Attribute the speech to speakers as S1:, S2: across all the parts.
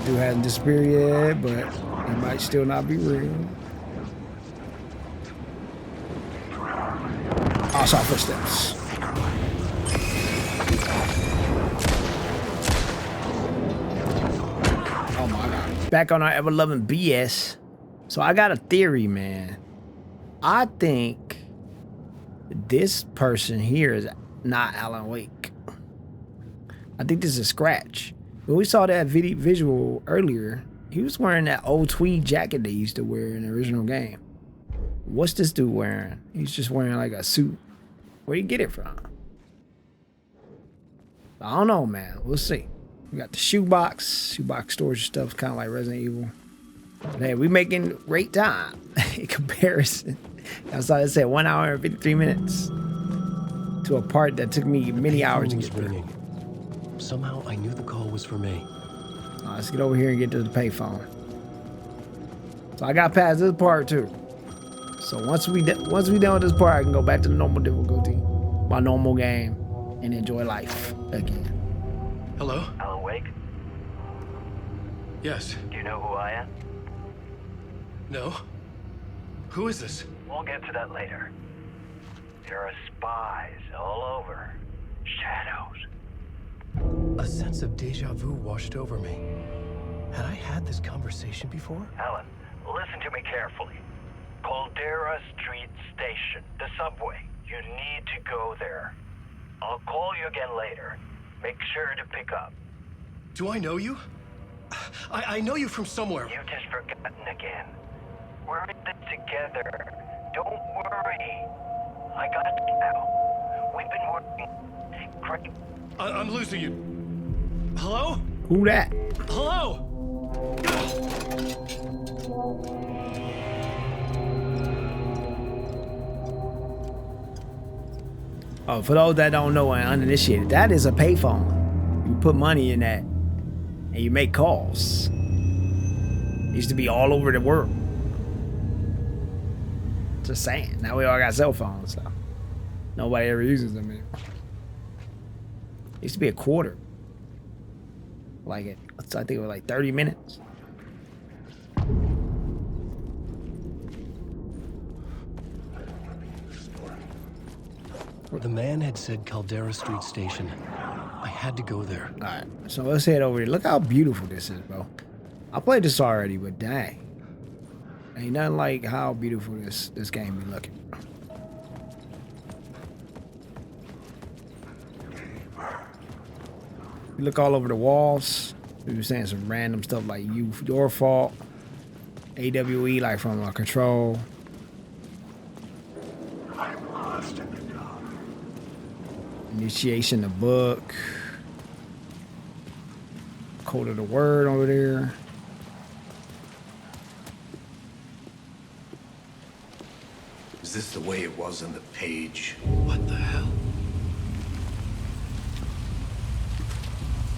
S1: Dude hasn't disappeared yet, but he might still not be real. I saw footsteps. Oh my god. Back on our ever-loving BS. So I got a theory, man. I think this person here is not Alan Wake. I think this is Scratch. When we saw that visual earlier, he was wearing that old tweed jacket they used to wear in the original game. What's this dude wearing? He's just wearing like a suit. Where'd he get it from? I don't know, man. We'll see. We got the shoebox. Shoebox storage stuff's kind of like Resident Evil. Hey, we making great time in comparison. That's why I said 1 hour and 53 minutes to a part that took me many hours to get through.
S2: Somehow I knew the call was for me.
S1: Let's get over here and get to the payphone. So I got past this part too. So once we done with this part, I can go back to the normal difficulty, my normal game, and enjoy life again.
S2: Hello?
S3: Alan Wake?
S2: Yes.
S3: Do you know who I am?
S2: No. Who is this?
S3: We'll get to that later. There are spies all over. Shadows.
S2: A sense of deja vu washed over me. Had I had this conversation before?
S3: Alan, listen to me carefully. Caldera Street Station, the subway. You need to go there. I'll call you again later. Make sure to pick up.
S2: Do I know you? I know you from somewhere.
S3: You've just forgotten again. We're in this together. Don't worry. I got you now. We've been working great.
S2: I'm losing you. Hello?
S1: Who that?
S2: Hello?
S1: Oh, for those that don't know and uninitiated, that is a payphone. You put money in that and you make calls. It used to be all over the world. Just saying. Now we all got cell phones, so nobody ever uses them anymore. It used to be a quarter. Like it, I think it was like 30 minutes.
S2: The man had said Caldera Street Station. I had to go there.
S1: All right, so let's head over here. Look how beautiful this is, bro. I played this already, but dang. Ain't nothing like how beautiful this game be looking. You look all over the walls. We were saying some random stuff like your fault. AWE like from Control.
S4: I'm lost in the dark.
S1: Initiation the book. Code of the word over there.
S4: Is this the way it was on the page?
S2: What the hell?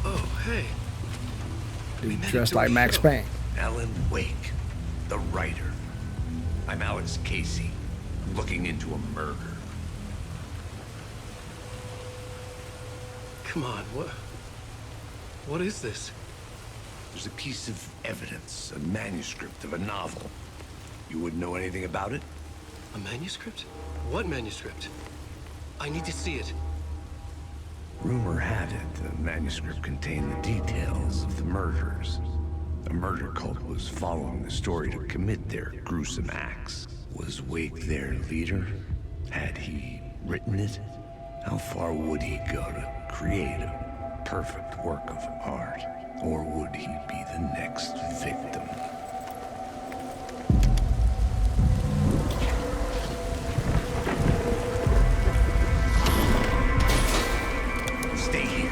S2: Oh, hey.
S1: Dude dressed like Max Payne.
S4: Alan Wake, the writer. I'm Alex Casey, looking into a murder.
S2: Come on, what is this?
S4: There's a piece of evidence, a manuscript of a novel. You wouldn't know anything about it?
S2: A manuscript? What manuscript? I need to see it.
S4: Rumor had it the manuscript contained the details of the murders. A murder cult was following the story to commit their gruesome acts. Was Wake their leader? Had he written it? How far would he go to create a perfect work of art? Or would he be the next victim? Stay here.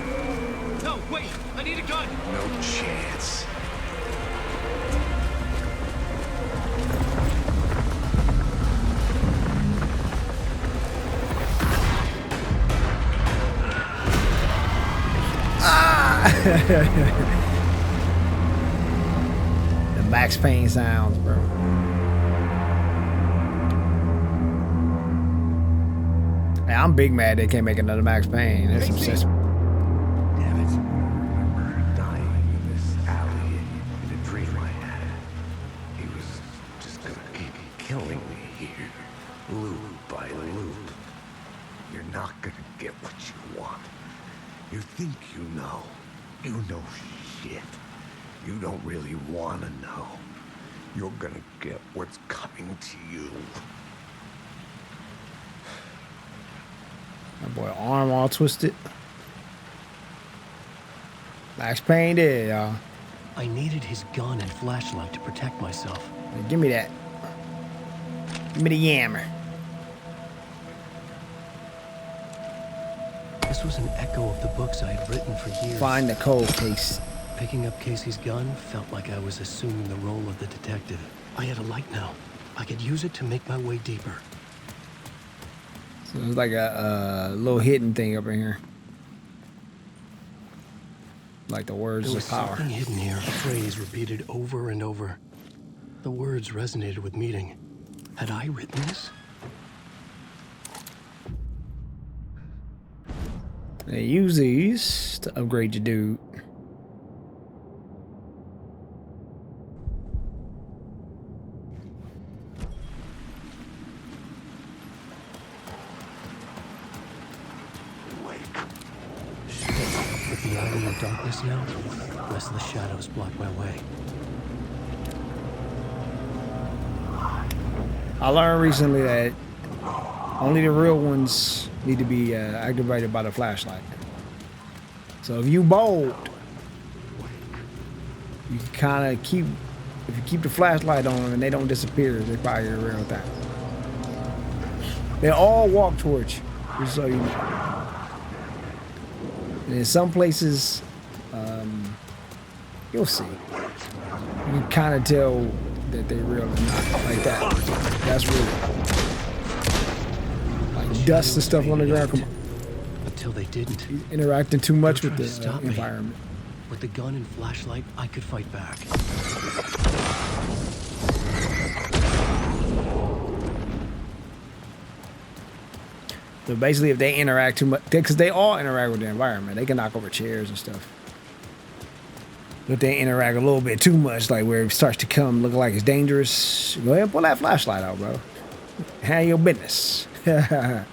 S2: No, wait! I need a gun!
S4: No chance.
S1: The Max Payne sounds, bro. Hey, I'm big mad they can't make another Max Payne. That's some sense.
S4: Damn it. I remember dying in this alley. think you know. You know shit. You don't really want to know. You're gonna get what's coming to you.
S1: My boy arm all twisted. Max Payne did, y'all.
S2: I needed his gun and flashlight to protect myself.
S1: Hey, give me that. Give me the yammer.
S2: This was an echo of the books I had written for years.
S1: Find the cold case.
S2: Picking up Casey's gun felt like I was assuming the role of the detective. I had a light now. I could use it to make my way deeper.
S1: So there's like a little hidden thing up in here. Like the words
S2: There
S1: of
S2: was
S1: power.
S2: something hidden here, a phrase repeated over and over. The words resonated with meaning. Had I written this?
S1: They use these to upgrade your dude.
S2: With the island in darkness now, restless shadows block my way.
S1: I learned recently that only the real ones need to be activated by the flashlight. So if you bold, you can kind of keep, if you keep the flashlight on and they don't disappear, they're probably a real thing. They all walk towards you, just so you know. And in some places, you'll see. You can kind of tell that they're real or not, like that. That's real. Like dust and stuff on the ground. Come on.
S2: Until they didn't.
S1: Interacting too much
S2: They were
S1: with
S2: trying to
S1: the
S2: stop me.
S1: environment.
S2: With the gun and flashlight, I could fight back.
S1: So basically, if they interact too much, because they all interact with the environment, they can knock over chairs and stuff. But they interact a little bit too much, like where it starts to come look like it's dangerous. Go ahead and pull that flashlight out, bro. Handle your business.
S2: The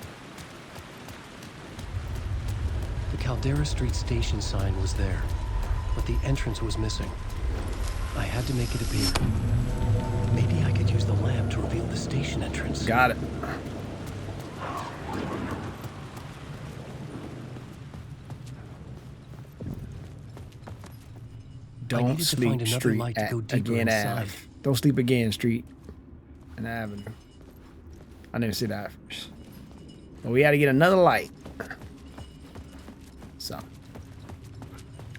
S2: Caldera Street station sign was there, but the entrance was missing. I had to make it appear. Maybe I could use the lamp to reveal the station entrance.
S1: Got it. Don't
S2: needed to
S1: sleep
S2: find another
S1: street
S2: light to
S1: at
S2: go deeper
S1: again
S2: inside.
S1: Ave. Don't sleep again street and avenue. I didn't see that first. But we had to get another light. So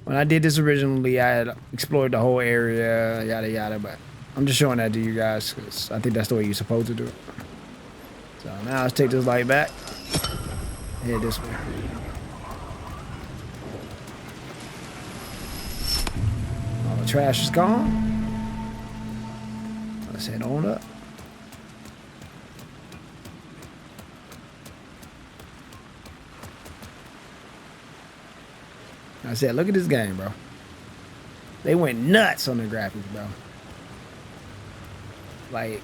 S1: when I did this originally, I had explored the whole area, yada yada. But I'm just showing that to you guys because I think that's the way you're supposed to do it. So now let's take this light back. Head this way. All the trash is gone. Let's head on up. I said, look at this game, bro. They went nuts on the graphics, bro. Like,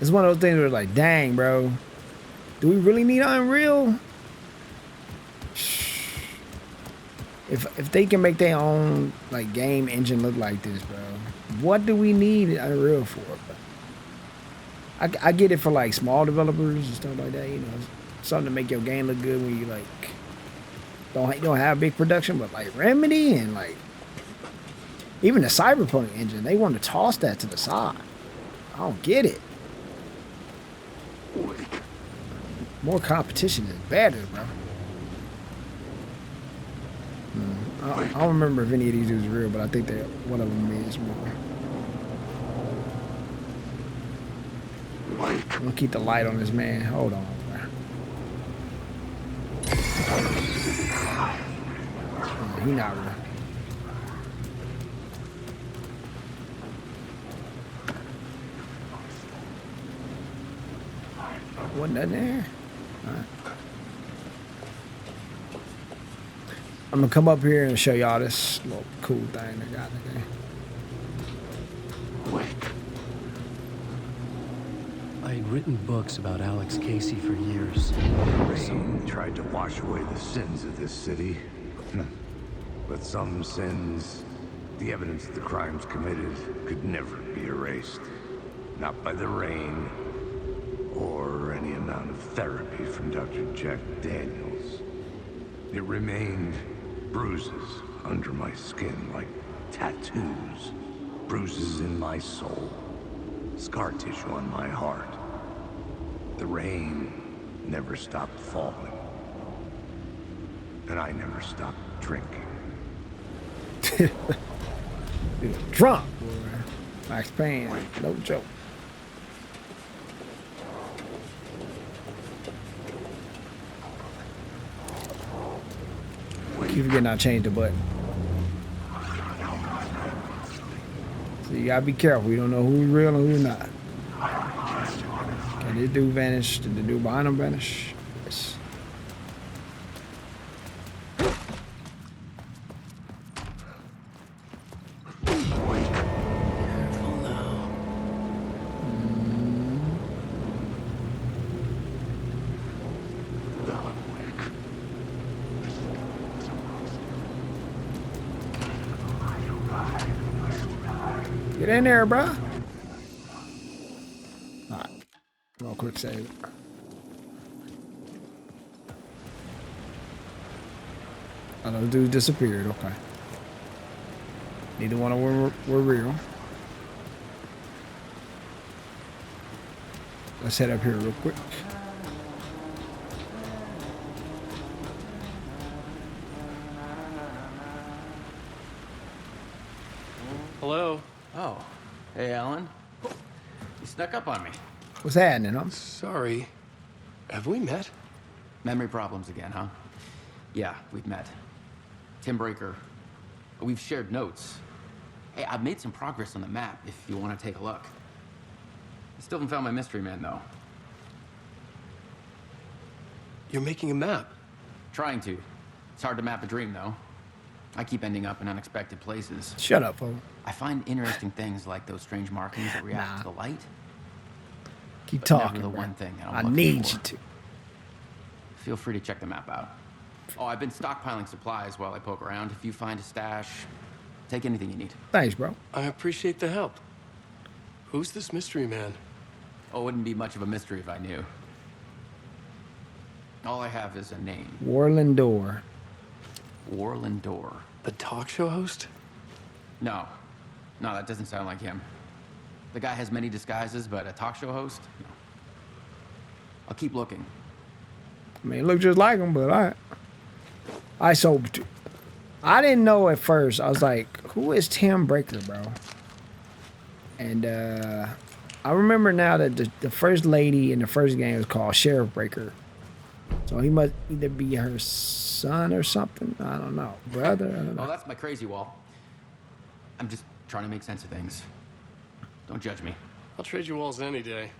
S1: it's one of those things where it's like, dang, bro. Do we really need Unreal? If they can make their own like game engine look like this, bro, what do we need Unreal for? Bro? I get it for like small developers and stuff like that, you know, something to make your game look good when you like don't have big production, but like Remedy and like even the Cyberpunk engine, they want to toss that to the side. I don't get it. More competition is better, bro. I don't remember if any of these dudes are real, but I think that one of them is more. I'm gonna keep the light on this man. Hold on, bro. Oh, he not real. Wasn't that there? All right. I'm gonna come up here and show y'all this little cool thing they got in there.
S2: I had written books about Alex Casey for years.
S4: Rain tried to wash away the sins of this city, But some sins, the evidence of the crimes committed, could never be erased. Not by the rain, or any amount of therapy from Dr. Jack Daniels. It remained bruises under my skin, like tattoos. Bruises in my soul. Scar tissue on my heart. The rain never stopped falling. And I never stopped drinking.
S1: You're drunk, boy. Max Payne, no joke. Keep forgetting I changed the button. So you gotta be careful. You don't know who's real and who's not. Can this dude vanish? Did the dude behind him vanish? Yes. Get in there, bro. Alright. Real quick save. Oh, those dudes disappeared. Okay. Neither one of them were real. Let's head up here real quick.
S5: Hello. Oh, hey, Alan. You snuck up on me.
S1: What's happening, huh?
S2: Sorry. Have we met?
S5: Memory problems again, huh? Yeah, we've met. Tim Breaker. We've shared notes. Hey, I've made some progress on the map if you want to take a look. I still haven't found my mystery man, though.
S2: You're making a map.
S5: Trying to. It's hard to map a dream, though. I keep ending up in unexpected places.
S1: Shut up, fool.
S5: I find interesting things like those strange markings that react to the light.
S1: Keep
S5: But
S1: talking,
S5: never the
S1: bro.
S5: one thing that
S1: I
S5: I'm looking
S1: need
S5: for.
S1: you to.
S5: Feel free to check the map out. Oh, I've been stockpiling supplies while I poke around. If you find a stash, take anything you need.
S1: Thanks, bro.
S2: I appreciate the help. Who's this mystery man?
S5: Oh, it wouldn't be much of a mystery if I knew. All I have is a name.
S1: Warland Door.
S5: Warland Door.
S2: The talk show host?
S5: No. No, that doesn't sound like him. The guy has many disguises, but a talk show host? No. I'll keep looking.
S1: I mean, it looked just like him, but all right. So I didn't know at first. I was like, who is Tim Breaker, bro? And I remember now that the first lady in the first game was called Sheriff Breaker. So he must either be her son or something. I don't know. Brother? I don't know.
S5: Oh, that's my crazy wall. I'm just trying to make sense of things. Don't judge me.
S2: I'll trade you walls any day.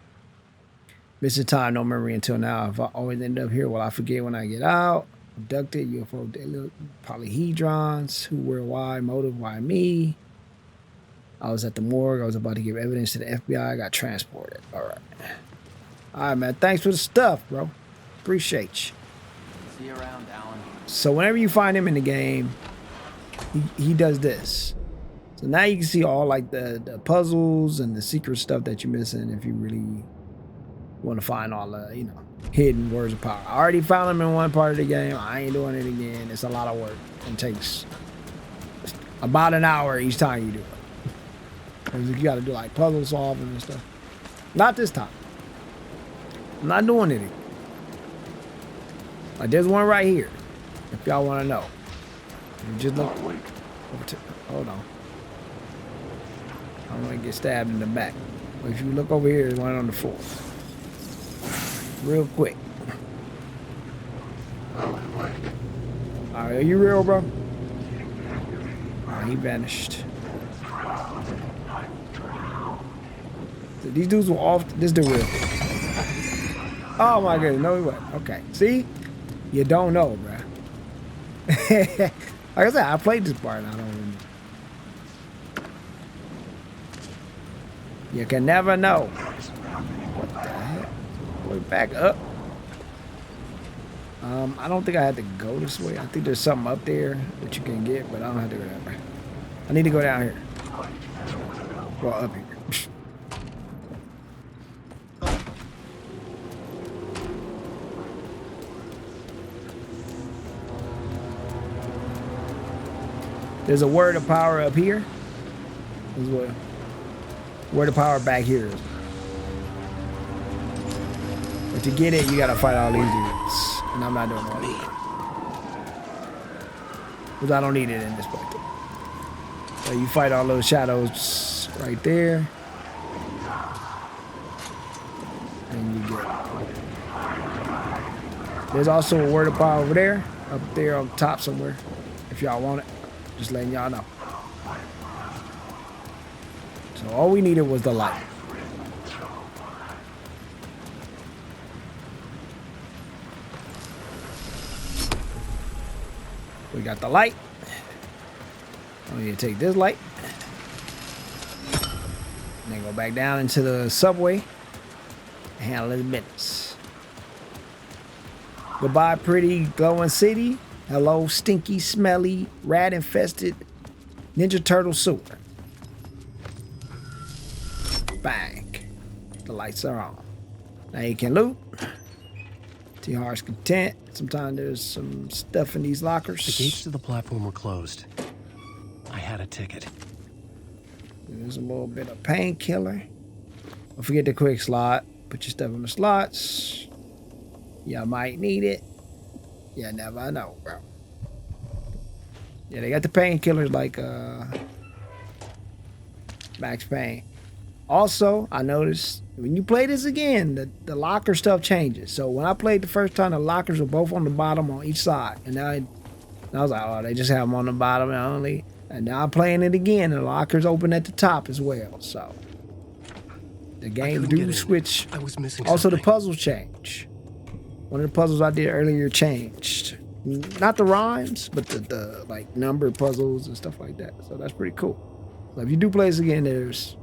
S1: Missing time, no memory until now. If I always end up here, will I forget when I get out? Abducted, UFO, polyhedrons, who, where, why, motive, why me? I was at the morgue. I was about to give evidence to the FBI. I got transported. All right. All right, man. Thanks for the stuff, bro. Appreciate you.
S5: See you around, Alan.
S1: So whenever you find him in the game, he does this. So now you can see all like the puzzles and the secret stuff that you're missing if you really want to find all the, you know, hidden words of power. I already found them in one part of the game. I ain't doing it again. It's a lot of work. It takes about an hour each time you do it. Because you got to do like puzzle solving and stuff. Not this time. I'm not doing it. Like there's one right here. If y'all want to know. You just look. Hold on. I don't want to get stabbed in the back. But if you look over here, there's one on the floor. Real quick. Alright, are you real, bro? Oh, he vanished. So these dudes were off. This dude real. Oh my goodness, no he wasn't. Okay, see? You don't know, bro. Like I said, I played this part and I don't remember. You can never know. What the heck? We're back up. I don't think I had to go this way. I think there's something up there that you can get, but I don't have to go that way. I need to go down here. Well, up here. There's a word of power up here as well. Word of power back here. But to get it, you gotta fight all these dudes. And I'm not doing all these. Because I don't need it in this point. So you fight all those shadows right there. And you get it. There's also a word of power over there. Up there on top somewhere. If y'all want it. Just letting y'all know. So all we needed was the light. We got the light. I need to take this light. And then go back down into the subway. And handle his business. Goodbye, pretty glowing city. Hello, stinky, smelly, rat-infested Ninja Turtle sewer. Bang. The lights are on. Now you can loot. To your heart's content. Sometimes there's some stuff in these lockers.
S2: The gates to the platform were closed. I had a ticket.
S1: There's a little bit of painkiller. Don't forget the quick slot. Put your stuff in the slots. Y'all might need it. You never know, bro. Yeah, they got the painkillers like Max Payne. Also, I noticed when you play this again, the locker stuff changes. So when I played the first time, the lockers were both on the bottom on each side. And now I was like, oh, they just have them on the bottom only. And now I'm playing it again, and the lockers open at the top as well. So the game do switch.
S2: I was missing
S1: also,
S2: something.
S1: the puzzles change. One of the puzzles I did earlier changed. Not the rhymes, but the like number puzzles and stuff like that. So that's pretty cool. So if you do play this again, there's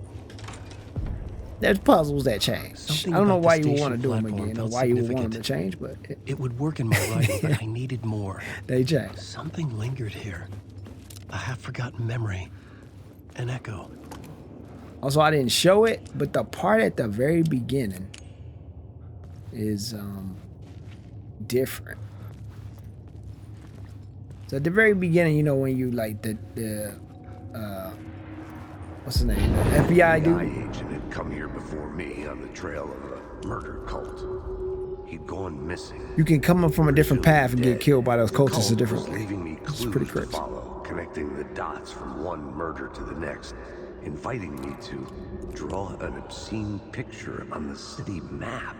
S1: puzzles that change.
S2: Something
S1: I don't know
S2: about
S1: why
S2: the
S1: you would want to do them
S2: station
S1: again or
S2: platform
S1: why you would
S2: felt
S1: want them to change, but
S2: It would work in my writing, but I needed more.
S1: they change.
S2: Something lingered here. A half-forgotten memory. An echo.
S1: Also, I didn't show it, but the part at the very beginning is different. So at the very beginning, you know, when you like the what's the name? The FBI dude.
S4: FBI agent had come here before me on the trail of a murder cult. He'd gone missing.
S1: You can come up from a different path and get killed by those
S4: The
S1: cultists a
S4: cult
S1: different
S4: was
S1: way.
S4: leaving me
S1: It's
S4: clues
S1: pretty
S4: to
S1: crazy.
S4: follow, connecting the dots from one murder to the next, inviting me to draw an obscene picture on the city map.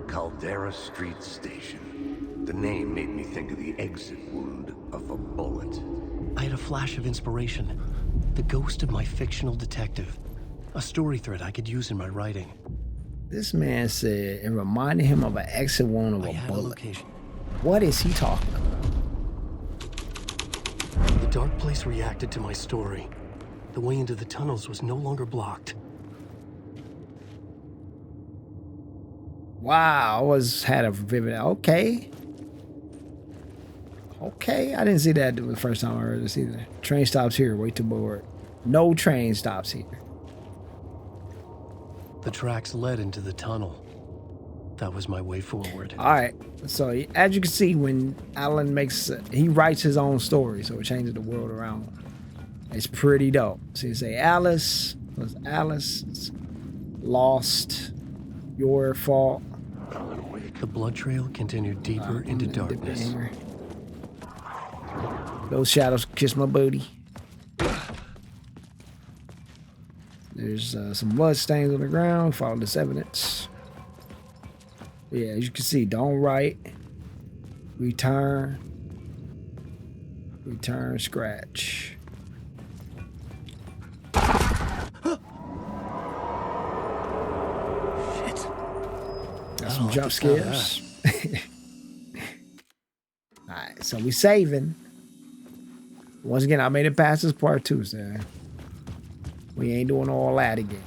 S4: Caldera Street Station. The name made me think of the exit wound of a bullet.
S2: I had a flash of inspiration. The ghost of my fictional detective. A story thread I could use in my writing.
S1: This man said it reminded him of an exit wound of
S2: I
S1: a
S2: had a
S1: bullet.
S2: location.
S1: What is he talking about?
S2: The dark place reacted to my story. The way into the tunnels was no longer blocked.
S1: Wow, had a vivid. Okay, I didn't see that the first time I heard this either. Train stops here. Wait to board. No train stops here.
S2: The tracks led into the tunnel. That was my way forward.
S1: All right. So as you can see, when Alan he writes his own story, so it changes the world around him. It's pretty dope. So you say Alice was Alice lost, your fault.
S2: The blood trail continued deeper into
S1: I'm gonna dip in
S2: darkness.
S1: here. Those shadows kiss my booty. There's some blood stains on the ground. Follow this evidence. Yeah, as you can see, don't write. Return, scratch.
S2: Shit.
S1: Got some jump scares. Alright, so we saving. Once again, I made it past this part too, so we ain't doing all that again.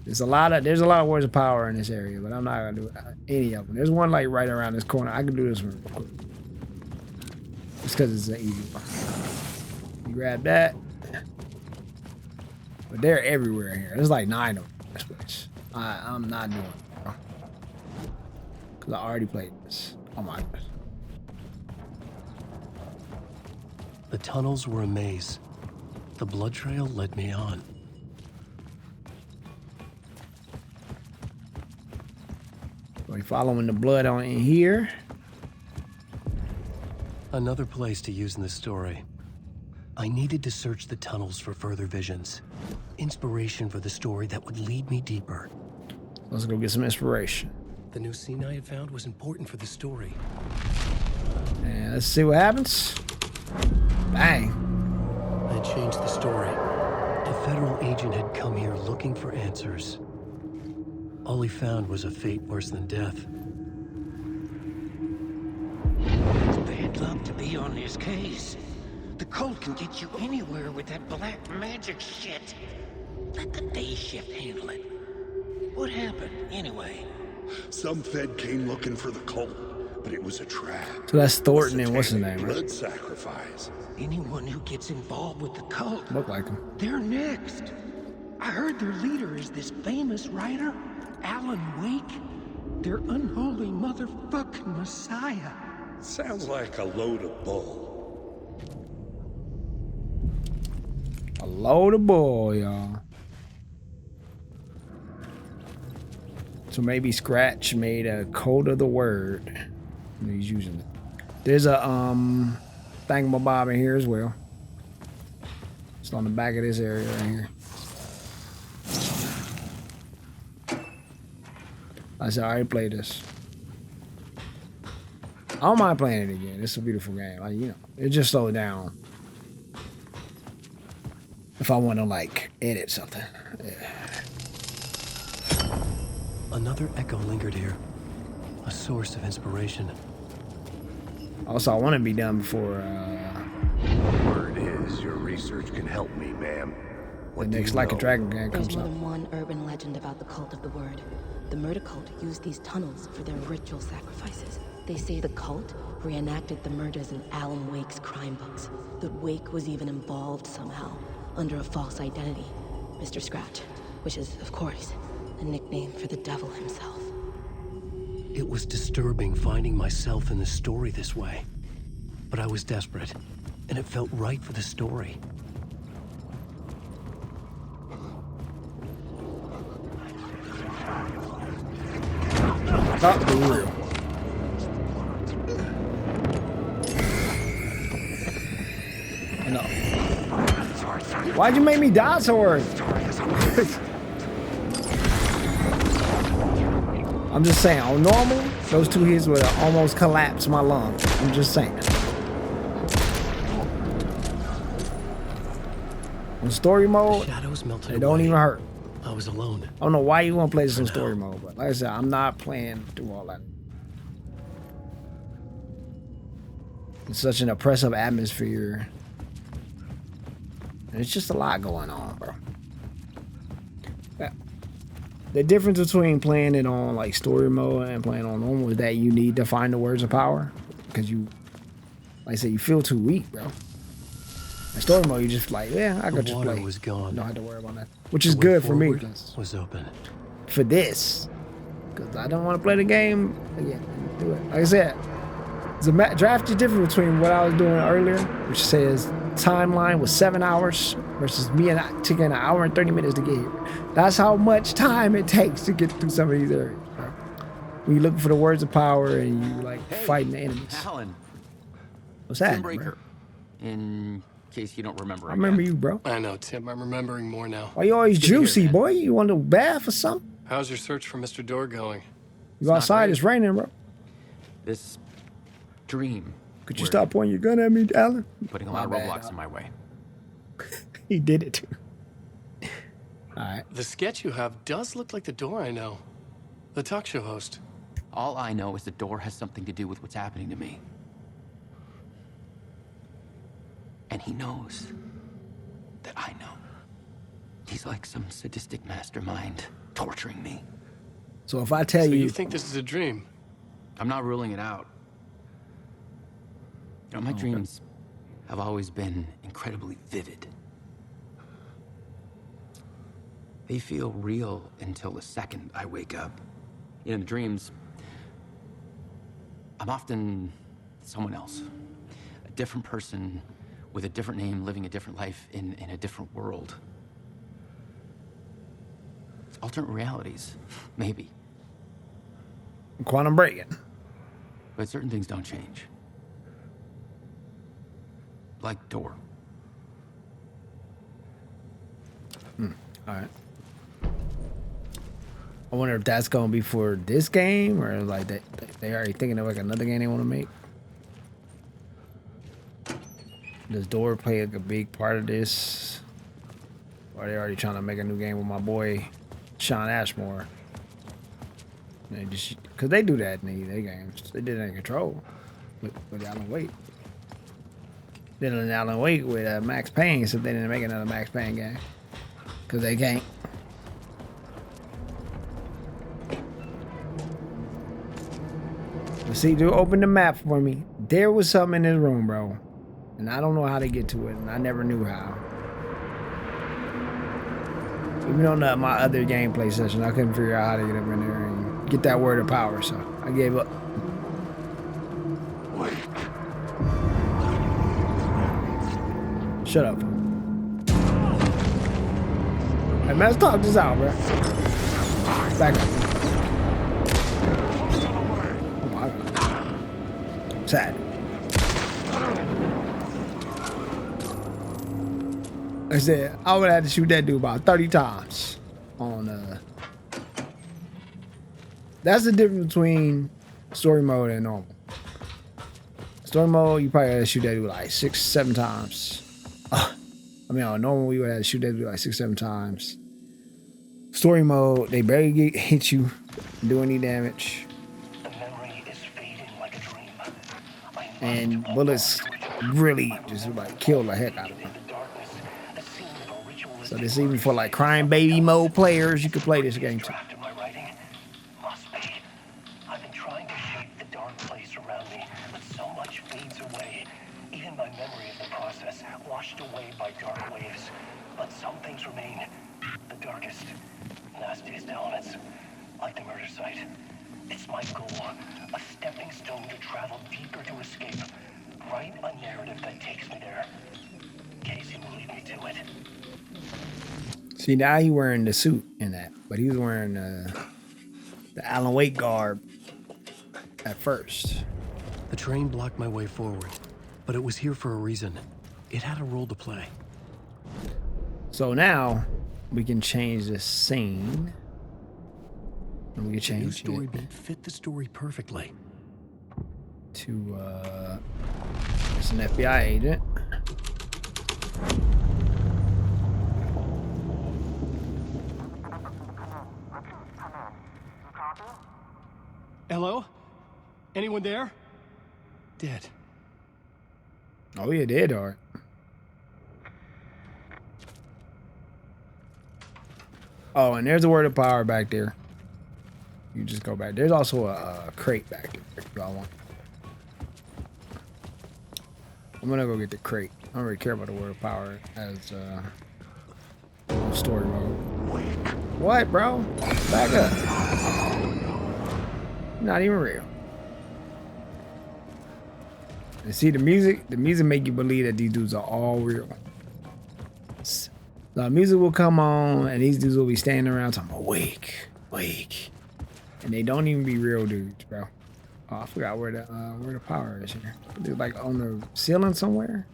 S1: There's a lot of words of power in this area, but I'm not gonna do any of them. There's one like right around this corner. I can do this one real quick. Just because it's an easy one. You grab that. But they're everywhere here. There's like 9 of them in this place. I'm not doing it, bro. Because I already played this. Oh my goodness.
S2: The tunnels were a maze. The blood trail led me on.
S1: We're following the blood on in here.
S2: Another place to use in the story. I needed to search the tunnels for further visions. Inspiration for the story that would lead me deeper.
S1: Let's go get some inspiration.
S2: The new scene I had found was important for the story.
S1: And let's see what happens. Bang.
S2: I had changed the story. A federal agent had come here looking for answers. All he found was a fate worse than death.
S6: It's bad luck to be on this case. The cult can get you anywhere with that black magic shit. Let the day shift handle it. What happened, anyway?
S7: Some Fed came looking for the cult, but it was a trap.
S1: So that's Thornton and what's his name, right?
S7: Blood sacrifice.
S6: Anyone who gets involved with the cult,
S1: Look like him.
S6: they're next. I heard their leader is this famous writer, Alan Wake. Their unholy motherfucking messiah.
S7: Sounds like a load of bull.
S1: A load of bull, y'all. So maybe Scratch made a code of the word. And he's using it. There's a thingamabob in here as well. It's on the back of this area right here. I said I already played this. I don't mind playing it again. It's a beautiful game. Like, you know, it just slowed down. If I want to like edit something. Yeah.
S2: Another echo lingered here. A source of inspiration.
S1: Also, I want to be done before
S4: Word is your research can help me, ma'am.
S1: the
S4: What do
S1: next
S4: you
S1: Like a
S4: know?
S1: Dragon game
S8: There's
S1: comes
S8: more
S1: out.
S8: than one urban legend about the cult of the word. The murder cult used these tunnels for their ritual sacrifices. They say the cult reenacted the murders in Alan Wake's crime books. That Wake was even involved somehow, under a false identity. Mr. Scratch, which is, of course, a nickname for the devil himself.
S2: It was disturbing finding myself in the story this way. But I was desperate, and it felt right for the story.
S1: Not the real. No. Why'd you make me die so early? I'm just saying, on normal, those 2 hits would have almost collapsed my lung. I'm just saying. On story mode,
S2: Shadows melted
S1: it don't
S2: away.
S1: even hurt.
S2: I was alone.
S1: I don't know why you want to play this in story mode, but like I said, I'm not playing through all that. It's such an oppressive atmosphere. And it's just a lot going on, bro. The difference between playing it on like story mode and playing on normal is that you need to find the words of power. Because you, like I said, you feel too weak, bro. In story mode, you just like, yeah, I could
S2: The
S1: just
S2: water
S1: play.
S2: was gone.
S1: Don't have to worry about that. Which is
S2: The way
S1: good for me.
S2: forward
S1: 'Cause
S2: was open.
S1: for this, because I don't want to play the game again. Do it. Like I said, the draft is different between what I was doing earlier, which says timeline was 7 hours, versus me and I taking an hour and 30 minutes to get here. That's how much time it takes to get through some of these areas. Right? When you're looking for the words of power and you like fighting the enemies.
S5: Alan,
S1: What's that?
S5: Tim Breaker. In case you don't remember.
S1: I remember
S5: again.
S1: you, bro.
S2: I know, Tim. I'm remembering more now.
S1: Why you always
S5: Good to hear,
S1: juicy,
S5: man.
S1: boy? You want to bath or something?
S2: How's your search for Mr. Door going?
S1: You
S5: not
S1: outside,
S5: great.
S1: it's raining, bro.
S5: This dream.
S1: Could you
S5: where
S1: stop pointing your gun at me, Alan?
S5: Putting a
S1: My
S5: lot of
S1: bad,
S5: roadblocks
S1: dog.
S5: in my way.
S1: He did it too. All right.
S2: The sketch you have does look like the Door I know. The talk show host.
S5: All I know is the door has something to do with what's happening to me. And he knows that I know. He's like some sadistic mastermind torturing me.
S1: So if I tell
S2: So
S1: you,
S2: you think this is a dream?
S5: I'm not ruling it out. You know, my dreams have always been incredibly vivid. They feel real until the second I wake up. In the dreams, I'm often someone else. A different person with a different name, living a different life in a different world. Alternate realities, maybe.
S1: quantum breaking.
S5: But certain things don't change. Like door.
S1: All right. I wonder if that's gonna be for this game or like they already thinking of like another game they want to make. Does Door play like a big part of this? Or are they already trying to make a new game with my boy Sean Ashmore? They just because they do that in their games. They did it in Control with Alan Wake. Did it in Alan Wake with Max Payne, so they didn't make another Max Payne game because they can't. But see, dude, open the map for me. There was something in this room, bro. And I don't know how to get to it, and I never knew how. Even on my other gameplay session, I couldn't figure out how to get up in there and get that word of power, so I gave up. Shut up. Hey, man, let's talk this out, bro. Back up. Oh my God. Sad. I said, I would have had to shoot that dude about 30 times on, that's the difference between story mode and normal. Story mode, you probably had to shoot that dude like 6-7 times. I mean, on normal, we would have to shoot that dude like 6-7 times. Story mode, they barely hit you, do any damage.
S6: The memory is fading like a dream.
S1: And bullets really just like kill the heck out of them. So this even for like crime baby mode players, you can play this game too.
S6: Must be. I've been trying to shape the dark place around me, but so much fades away. Even my memory of the process washed away by dark waves. But some things remain. The darkest, nastiest elements, like the murder site. It's my goal, a stepping stone to travel deeper to escape. Write a narrative that takes me there. Casey will lead me to it.
S1: See, now he wearing the suit in that, but he was wearing the Alan Wake garb at first.
S2: The train blocked my way forward, but it was here for a reason. It had a role to play.
S1: So now we can change this scene. And we can change
S2: The new story
S1: it
S2: beat fit the story perfectly.
S1: to it's an FBI agent.
S2: Hello? Anyone there? Dead.
S1: Oh yeah, they are. Oh, and there's a word of power back there. You just go back. There's also a crate back there if y'all want. I'm gonna go get the crate. I don't really care about the word of power as story mode. What, bro? Back up. Not even real. And see the music make you believe that these dudes are all real. The music will come on and these dudes will be standing around talking, wake. And they don't even be real dudes, bro. Oh, I forgot where the power is here. They're like on the ceiling somewhere.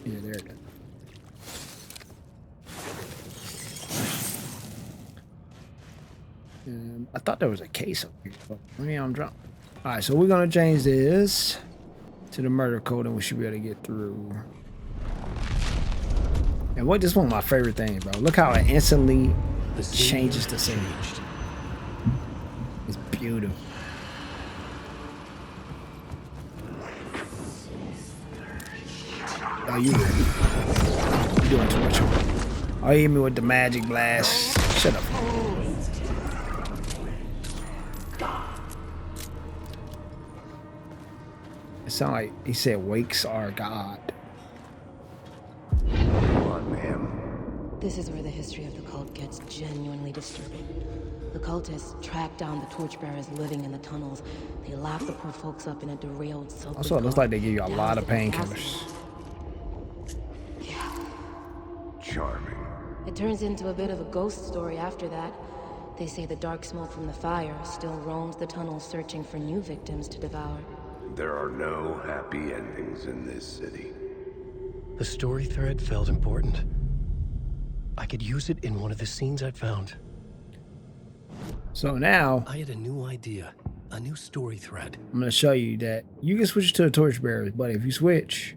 S1: Yeah, there it is. I thought there was a case up here, but maybe I'm drunk. All right, so we're gonna change this to the murder code, and we should be able to get through. And what? This is one of my favorite things, bro. Look how it instantly changes the scene. It's beautiful. Oh, you doing too much. Oh, he hit me with the magic blast. Shut up. It sounded like he said, "Wakes are God."
S4: Come on, ma'am.
S8: This is where the history of the cult gets genuinely disturbing. The cultists tracked down the torchbearers living in the tunnels. They locked the poor folks up in a derailed subway.
S1: Also, it looks like they give you a lot of painkillers.
S8: Yeah.
S4: Charming.
S8: It turns into a bit of a ghost story after that. They say the dark smoke from the fire still roams the tunnels searching for new victims to devour.
S4: There are no happy endings in this city.
S2: The story thread felt important. I could use it in one of the scenes I'd found.
S1: So now
S2: I had a new idea, a new story thread.
S1: I'm gonna show you that you can switch to the torchbearers, but if you switch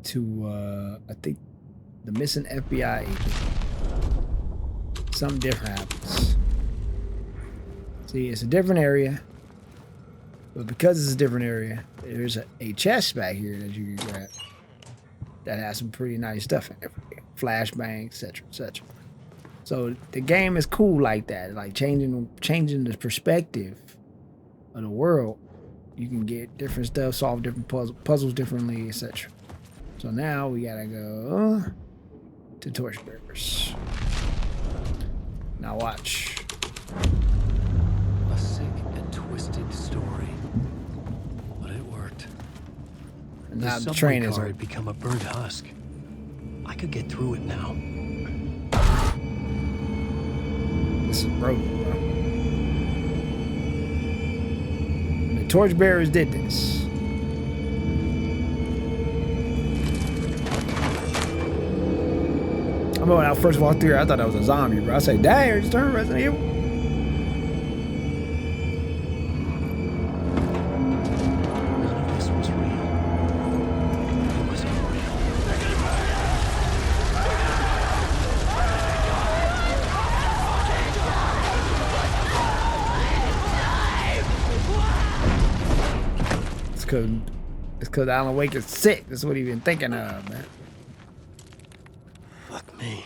S1: to I think the missing FBI agent, something different happens. See, it's a different area, but because it's a different area, there's a chest back here that you can grab that has some pretty nice stuff in it. Flashbang, etc., etc. So the game is cool like that, like changing the perspective of the world. You can get different stuff, solve different puzzles differently, etc. So now we gotta go to torchbearers. Now watch.
S2: A sick and twisted story, but it worked.
S1: And now the
S2: subway
S1: train is
S2: car had become a burnt husk. I could get through it now.
S1: This is broken, bro. And the torchbearers did this. I remember when I first walked through here, I thought that was a zombie, bro. I said, "Dang, it's turn Resident Evil."
S2: None of this was real. It was unreal.
S1: It's cause Alan Wake is sick. That's what he been thinking of, man.
S2: Fuck me.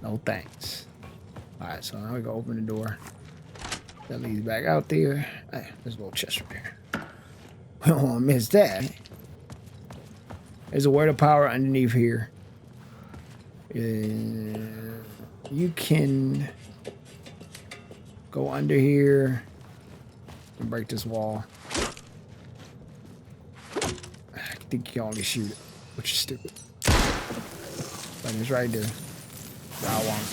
S1: No thanks. Alright, so now we go open the door. That leads back out there. Hey, there's a little chest right there. We don't want to miss that. There's a word of power underneath here. You can go under here and break this wall. I think you can only shoot it, which is stupid. But it's right there. I want it.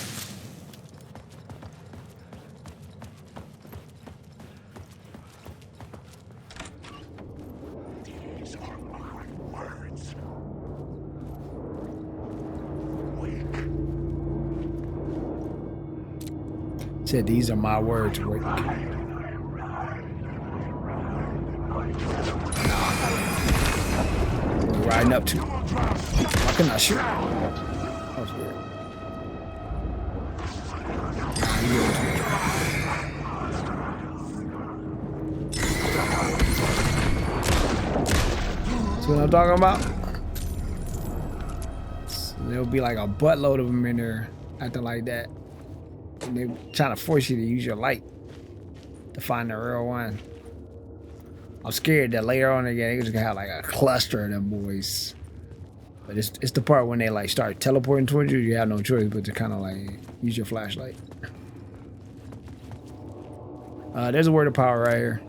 S7: These are my words. Wake.
S1: Said these are my words, Wake. We're riding up to. How can I shoot? That was weird. See what I'm talking about? So there'll be like a buttload of them in there acting like that. And they're trying to force you to use your light to find the real one. I'm scared that later on again, they're just gonna have like a cluster of them boys. But it's the part when they like start teleporting towards you, you have no choice but to kind of like use your flashlight. There's a word of power right here.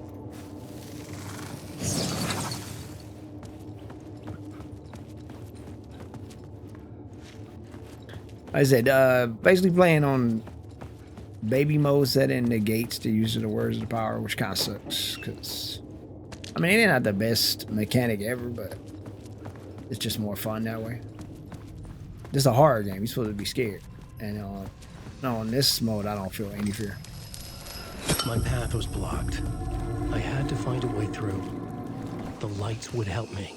S1: Like I said, basically playing on baby mode, setting the gates to use the words of the power, which kind of sucks, because I mean, it's not the best mechanic ever, but it's just more fun that way. This is a horror game. You're supposed to be scared. And no, in this mode, I don't feel any fear.
S2: My path was blocked. I had to find a way through. The lights would help me.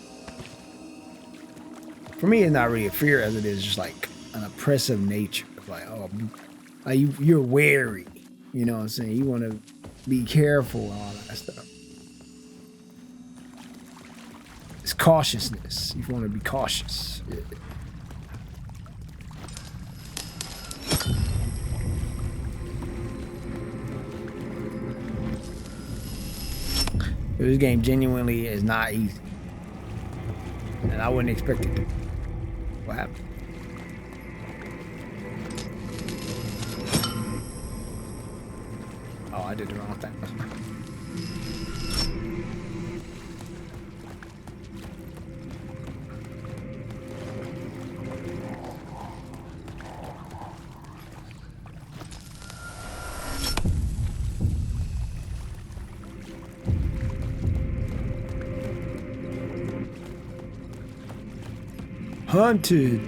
S1: For me, it's not really a fear as it is just like an oppressive nature. Like, oh, like you're wary. You know what I'm saying? You want to be careful and all that stuff. It's cautiousness. You want to be cautious. Yeah. This game genuinely is not easy. And I wouldn't expect it to. What happened? Oh, I did the wrong thing. Hunted.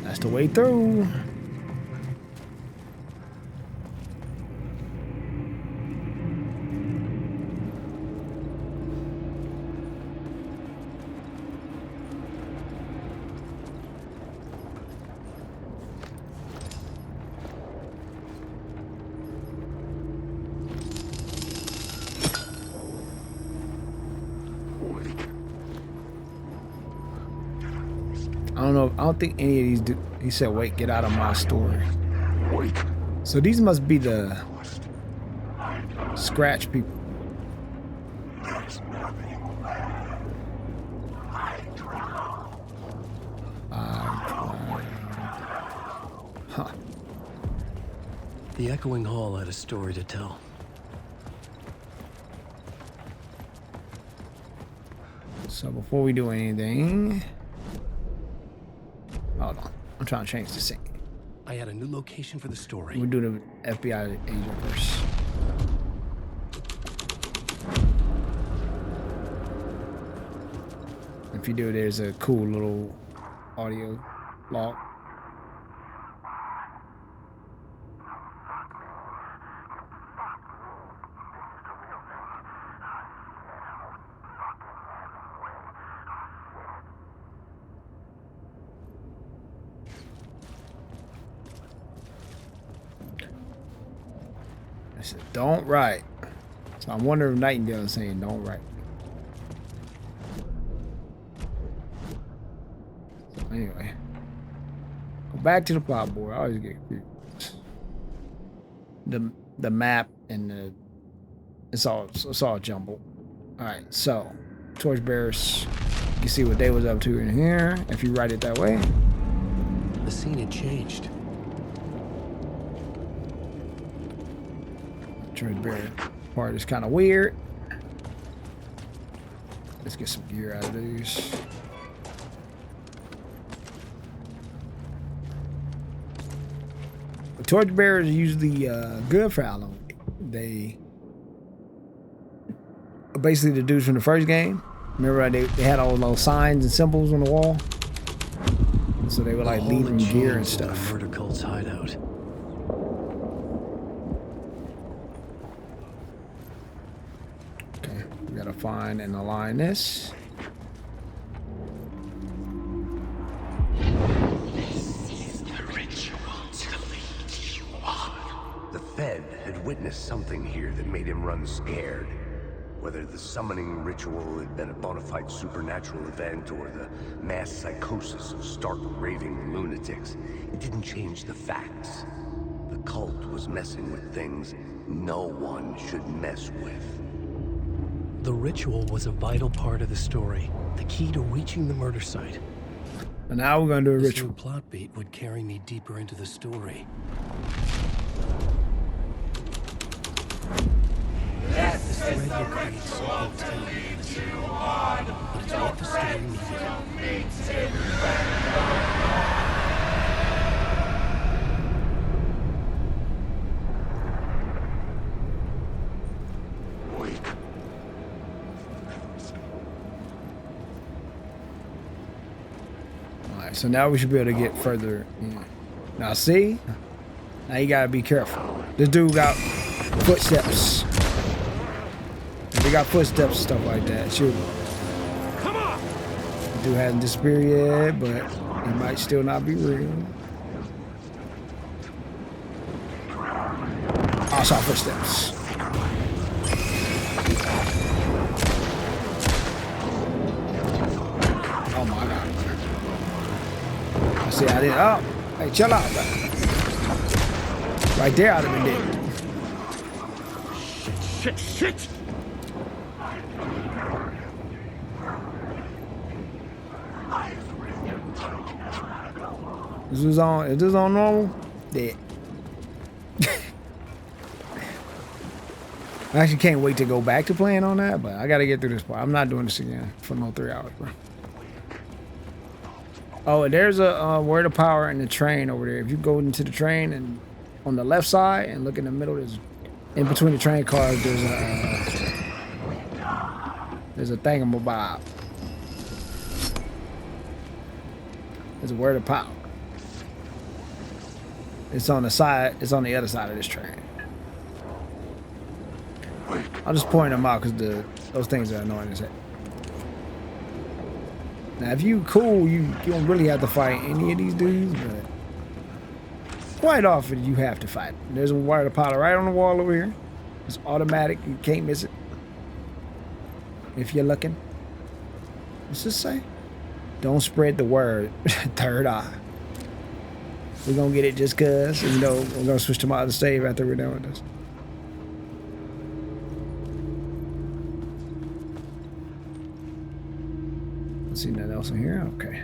S1: That's the way through. I don't think any of these do. He said, wait, get out of my story. So these must be the scratch people. Huh.
S2: The echoing hall had a story to tell.
S1: So before we do anything, hold on. I'm trying to change the scene.
S2: I had a new location for the story.
S1: We'll do the FBI agent first. If you do, there's a cool little audio log. I said, don't write. So I'm wondering if Nightingale is saying don't write. So anyway, go back to the plot board. I always get confused. The map and the it's all jumbled. All right, so torchbearers. You can see what they was up to in here if you write it that way.
S2: The scene had changed.
S1: Torchbearer part is kind of weird. Let's get some gear out of these. The torchbearers are usually good for Alan. They basically the dudes from the first game. Remember they had all those signs and symbols on the wall? So they were like leaving gear and stuff.
S2: Murder cult's hideout.
S1: Okay, we gotta find and align this.
S6: This is the ritual to lead you on.
S4: The Fed had witnessed something here that made him run scared. Whether the summoning ritual had been a bona fide supernatural event or the mass psychosis of stark raving lunatics, it didn't change the facts. The cult was messing with things no one should mess with.
S2: The ritual was a vital part of the story, the key to reaching the murder site.
S1: And now we're gonna do a
S2: This
S1: ritual.
S2: new plot beat would carry me deeper into the story. This thread will create something tenuous. But it's what the story needed.
S1: Alright, so now we should be able to get further in. Now see? Now you gotta be careful. This dude got footsteps. If they got footsteps and stuff like that, shoot. Come on! The dude hasn't disappeared yet, but he might still not be real. I saw footsteps. Oh my god. I see I did. Oh, hey, chill out, bro. Right there, I'd have been dead.
S6: Shit!
S1: Is this on normal? Dead. I actually can't wait to go back to playing on that, but I gotta get through this part. I'm not doing this again for no 3 hours, bro. Oh, and there's a word of power in the train over there. If you go into the train and on the left side and look in the middle, there's in between the train cars. There's a thingamabob. There's a word of power. It's on the side. It's on the other side of this train. I'll just point them out because those things are annoying as heck. Now, if you cool, you don't really have to fight any of these dudes, but quite often you have to fight. There's a wire pilot right on the wall over here. It's automatic. You can't miss it. If you're looking. What's this say? Don't spread the word. Third eye. We're gonna get it just cause. You know, we're gonna switch to my other save after we're done with this. See nothing else in here? Okay.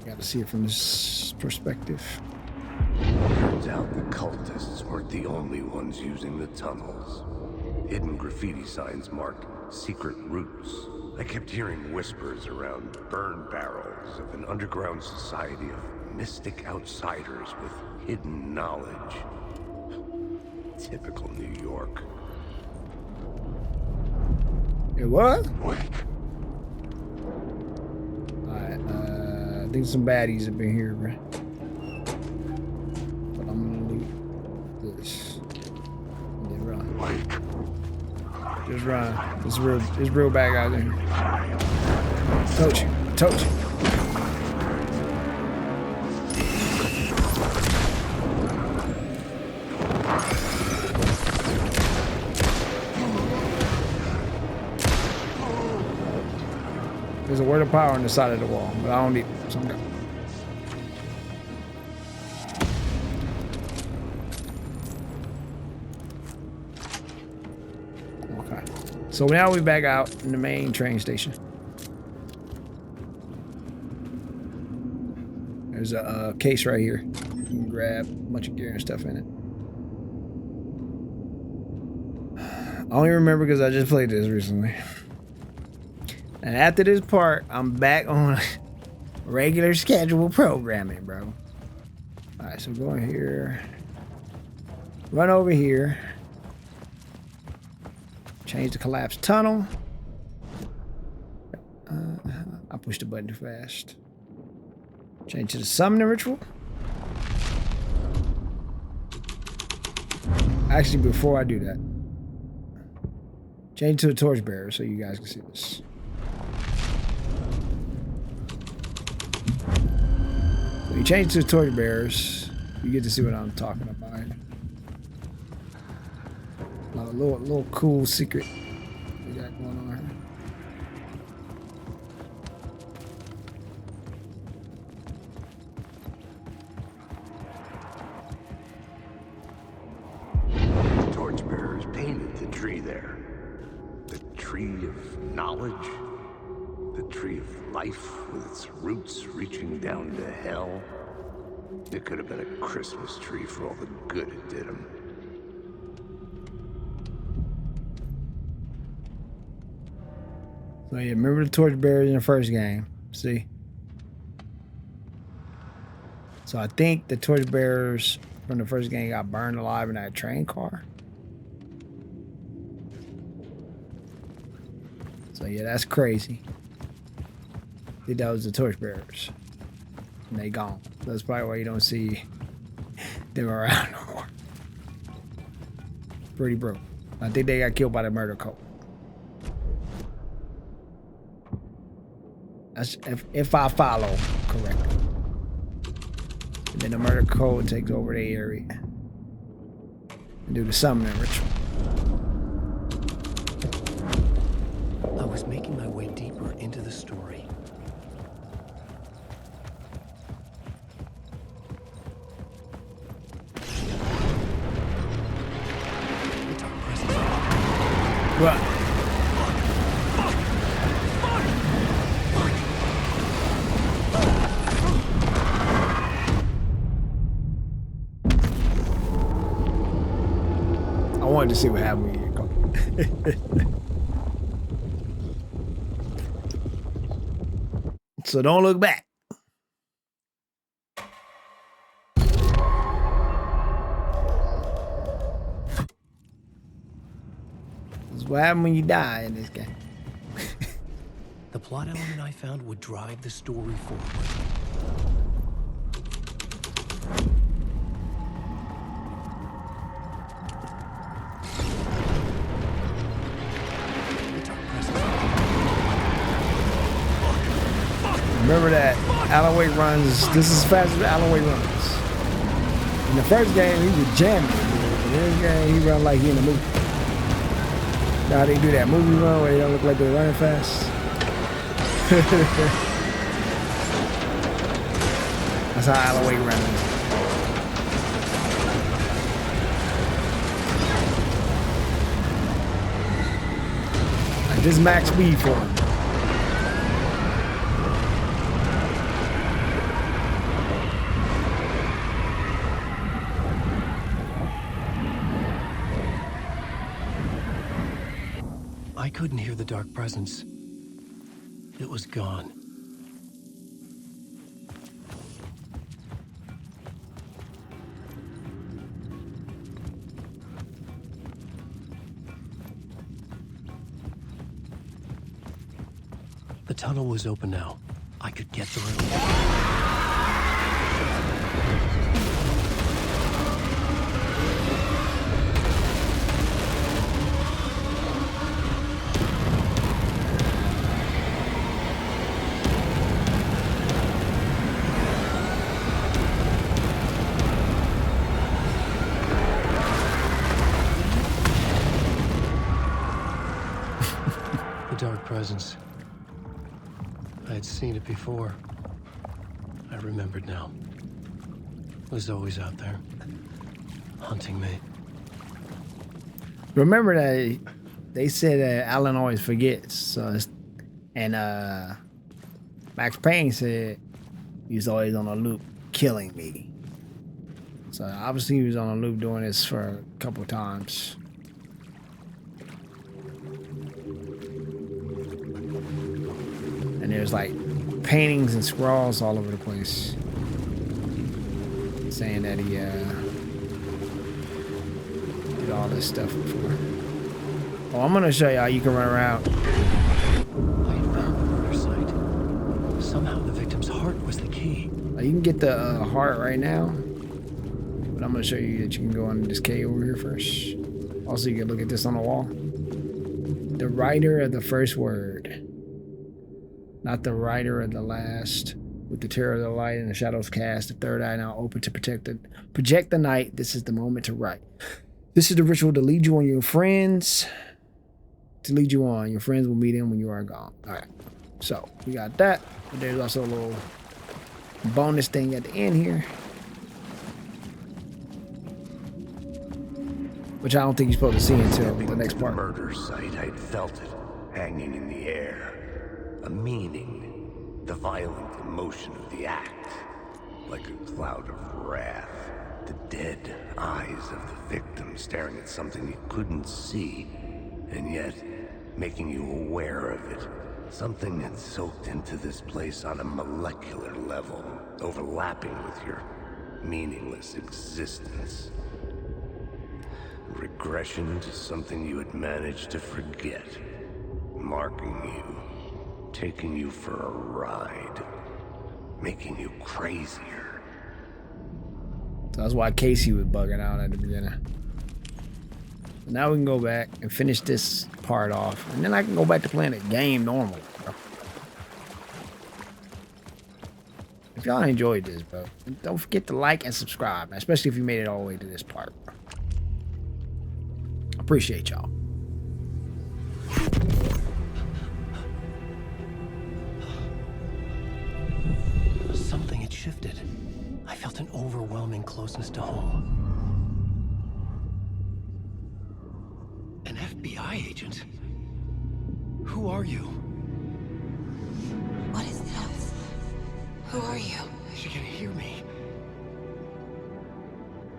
S1: Got to see it from this perspective.
S4: Turns out the cultists weren't the only ones using the tunnels. Hidden graffiti signs marked secret routes. I kept hearing whispers around burn barrels of an underground society of mystic outsiders with hidden knowledge. Typical New York.
S1: It was?
S4: Wait.
S1: Alright, I think some baddies have been here, bro. But I'm gonna loot this. And then run.
S4: Wait.
S1: Just run. There's real bad guys in here. Told you. There's a word of power on the side of the wall, but I don't need it, so I'm good. Okay. So now we're back out in the main train station. There's a case right here. You can grab a bunch of gear and stuff in it. I only remember because I just played this recently. And after this part, I'm back on regular schedule programming, bro. Alright, so go in here. Run over here. Change the collapsed tunnel. I pushed the button too fast. Change to the summoning ritual. Actually, before I do that, change to the torchbearer so you guys can see this. So you change to the torchbearers, you get to see what I'm talking about. A little cool secret we got going on here.
S4: Torchbearers painted the tree there. The tree of knowledge. The tree of life with its roots reaching down to hell. It could have been a Christmas tree for all the good it did him.
S1: So yeah, remember the torchbearers in the first game. See? So I think the torchbearers from the first game got burned alive in that train car. So yeah, that's crazy. I think that was the torchbearers. And they gone. That's probably why you don't see them around no more. Pretty broke. I think they got killed by the murder cult. That's if I follow correctly. And then the murder code takes over the area and do the summoning ritual.
S2: I was making my way deeper into the story.
S1: What? I wanted to see what happened when you go. So don't look back. This is what happened when you die in this game.
S2: The plot element I found would drive the story forward.
S1: Remember that Alan Wake runs, this is as fast as Alan Wake runs. In the first game, he was jamming. In this game, he run like he in a movie. Now they do that movie run where they don't look like they're running fast. That's how Alan Wake runs. Like, this is max speed for him.
S2: I couldn't hear the dark presence. It was gone. The tunnel was open now. I could get through. Dark presence. I had seen it before. I remembered now. It was always out there, hunting me.
S1: Remember that they said that Alan always forgets. So it's, and Max Payne said he's always on a loop killing me. So obviously he was on a loop doing this for a couple of times. And there's like paintings and scrawls all over the place saying that he did all this stuff before. Oh, I'm gonna show you how you can run around.
S2: I found the murder site. Somehow the victim's heart was the key.
S1: You can get the heart right now, but I'm gonna show you that you can go into this cave over here first. Also, you can look at this on the wall. The writer of the first word. Not the writer of the last. With the terror of the light and the shadows cast, the third eye now open to project the night. This is the moment to write. This is the ritual to lead you on your friends. To lead you on. Your friends will meet him when you are gone. Alright. So, we got that. But there's also a little bonus thing at the end here. Which I don't think you're supposed to see until the next part.
S4: The murder site, I'd felt it hanging in the air. A meaning, the violent emotion of the act, like a cloud of wrath, the dead eyes of the victim staring at something you couldn't see, and yet making you aware of it. Something had soaked into this place on a molecular level, overlapping with your meaningless existence. Regression to something you had managed to forget, marking you. Taking you for a ride, making you crazier.
S1: So that's why Casey was bugging out at the beginning. So now we can go back and finish this part off, and then I can go back to playing the game normally, bro. If y'all enjoyed this, bro, don't forget to like and subscribe, especially if you made it all the way to this part, bro. Appreciate y'all.
S2: shifted. I felt an overwhelming closeness to home. An FBI agent? Who are you?
S9: What is this? Who are you?
S2: She can hear me.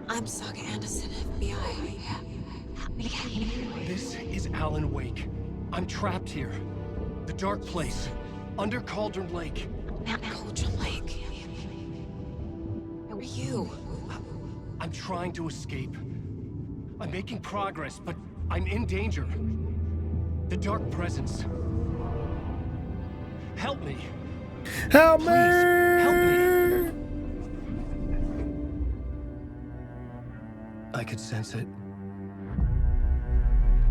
S9: I'm Saga Anderson, FBI.
S2: This is Alan Wake. I'm trapped here. The dark place. Under Cauldron Lake.
S9: Cauldron Lake. Who are you?
S2: I'm trying to escape. I'm making progress, but I'm in danger. The dark presence. Help me.
S1: Help me!
S2: Please, help me. I could sense it.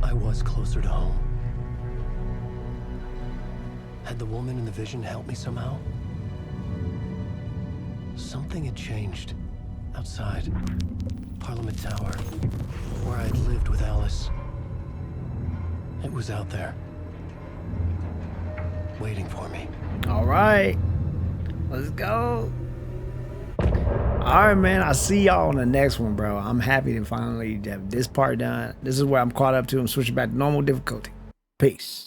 S2: I was closer to home. Had the woman in the vision helped me somehow? Something had changed. Outside. Parliament Tower. Where I'd lived with Alice. It was out there. Waiting for me.
S1: All right. Let's go. All right, man. I'll see y'all on the next one, bro. I'm happy to finally have this part done. This is where I'm caught up to. I'm switching back to normal difficulty. Peace.